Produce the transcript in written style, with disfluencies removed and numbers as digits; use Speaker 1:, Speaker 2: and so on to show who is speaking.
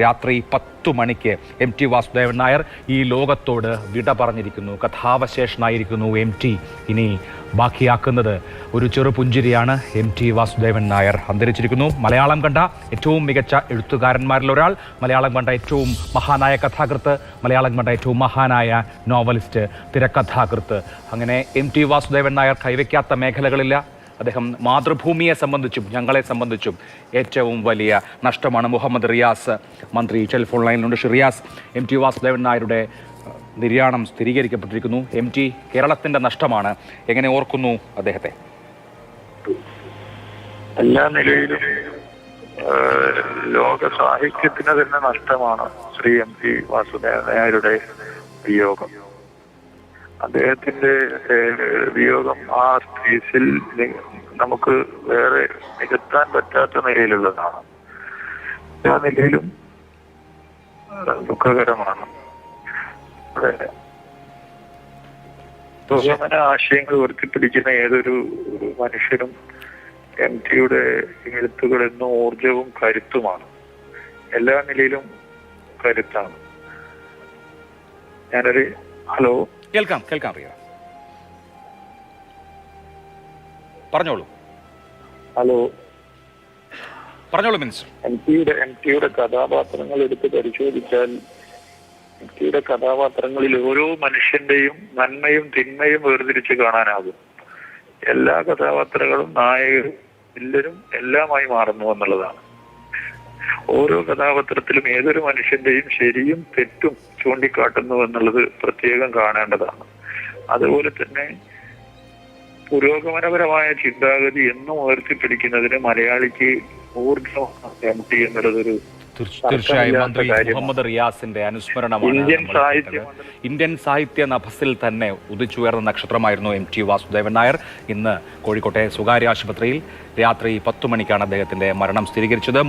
Speaker 1: രാത്രി 10 മണിക്ക് MT വാസുദേവൻ നായർ ഈ ലോകത്തോട് വിട പറഞ്ഞിരിക്കുന്നു. കഥാവശേഷനായിരിക്കുന്നു MT. ഇനി ബാക്കിയാക്കുന്നത് ഒരു ചെറുപുഞ്ചിരിയാണ്. MT വാസുദേവൻ നായർ അന്തരിച്ചിരിക്കുന്നു. മലയാളം കണ്ട ഏറ്റവും മികച്ച എഴുത്തുകാരന്മാരിൽ ഒരാൾ, മലയാളം കണ്ട ഏറ്റവും മഹാനായ കഥാകൃത്ത്, മലയാളം കണ്ട ഏറ്റവും മഹാനായ നോവലിസ്റ്റ്, തിരക്കഥാകൃത്ത്. അങ്ങനെ MT വാസുദേവൻ നായർ കൈവയ്ക്കാത്ത മേഖലകളില്ല. അദ്ദേഹം മാതൃഭൂമിയെ സംബന്ധിച്ചും ഞങ്ങളെ സംബന്ധിച്ചും ഏറ്റവും വലിയ നഷ്ടമാണ്. മുഹമ്മദ് റിയാസ് മന്ത്രി ടെലിഫോൺ ലൈനിലുണ്ട്. റിയാസ്, MT വാസുദേവൻ നായരുടെ നിര്യാണം സ്ഥിരീകരിക്കപ്പെട്ടിരിക്കുന്നു. MT കേരളത്തിന്റെ നഷ്ടമാണ്. എങ്ങനെ ഓർക്കുന്നു അദ്ദേഹത്തെ?
Speaker 2: എല്ലാ നിലയിലും ലോക സാഹിത്യത്തിന് തന്നെ നഷ്ടമാണ് ശ്രീ MT വാസുദേവൻ നായരുടെ വിയോഗം. അദ്ദേഹത്തിന്റെ വിയോഗം ആ സ്പേസിൽ നമുക്ക് വേറെ നികത്താൻ പറ്റാത്ത നിലയിലുള്ളതാണ്. എല്ലാ നിലയിലും ദുഃഖകരമാണ്. പുരോഗമന ആശയങ്ങൾ ഉയർത്തിപ്പിടിക്കുന്ന ഏതൊരു മനുഷ്യനും MTയുടെ എഴുത്തുകൾ എന്നും ഊർജവും കരുത്തുമാണ്. എല്ലാ നിലയിലും കരുത്താണ്. ഞാനൊരു
Speaker 1: കേൾക്കാം റിയ, പറഞ്ഞോളൂ മിനിസ്റ്റർ.
Speaker 2: MTയുടെ കഥാപാത്രങ്ങൾ എടുത്ത് പരിശോധിച്ചാൽ MTയുടെ കഥാപാത്രങ്ങളിൽ ഓരോ മനുഷ്യന്റെയും നന്മയും തിന്മയും വേർതിരിച്ച് കാണാനാകും. എല്ലാ കഥാപാത്രങ്ങളും നായകരും എല്ലാവരും എല്ലാമായി മാറുന്നു എന്നുള്ളതാണ്. ഓരോ കഥാപാത്രത്തിലും ഏതൊരു മനുഷ്യന്റെയും ശരിയും തെറ്റും ചൂണ്ടിക്കാട്ടുന്നു എന്നുള്ളത് പ്രത്യേകം കാണേണ്ടതാണ്. അതുപോലെ തന്നെ പുരോഗമനപരമായ ചിന്താഗതി എന്നും ഉയർത്തിപ്പിടിക്കുന്നതിന് മലയാളിക്ക് ഊർജ്ജമാണ് MT എന്നുള്ളതൊരു
Speaker 1: തീർച്ചയായും മന്ത്രി മുഹമ്മദ് റിയാസിന്റെ അനുസ്മരണമാണ്. ഇന്ത്യൻ സാഹിത്യ നഭസിൽ തന്നെ ഉദിച്ചുയർന്ന നക്ഷത്രമായിരുന്നു MT വാസുദേവൻ നായർ. ഇന്ന് കോഴിക്കോട്ടെ സ്വകാര്യ ആശുപത്രിയിൽ രാത്രി 10 മണിക്കാണ് അദ്ദേഹത്തിന്റെ മരണം സ്ഥിരീകരിച്ചത്.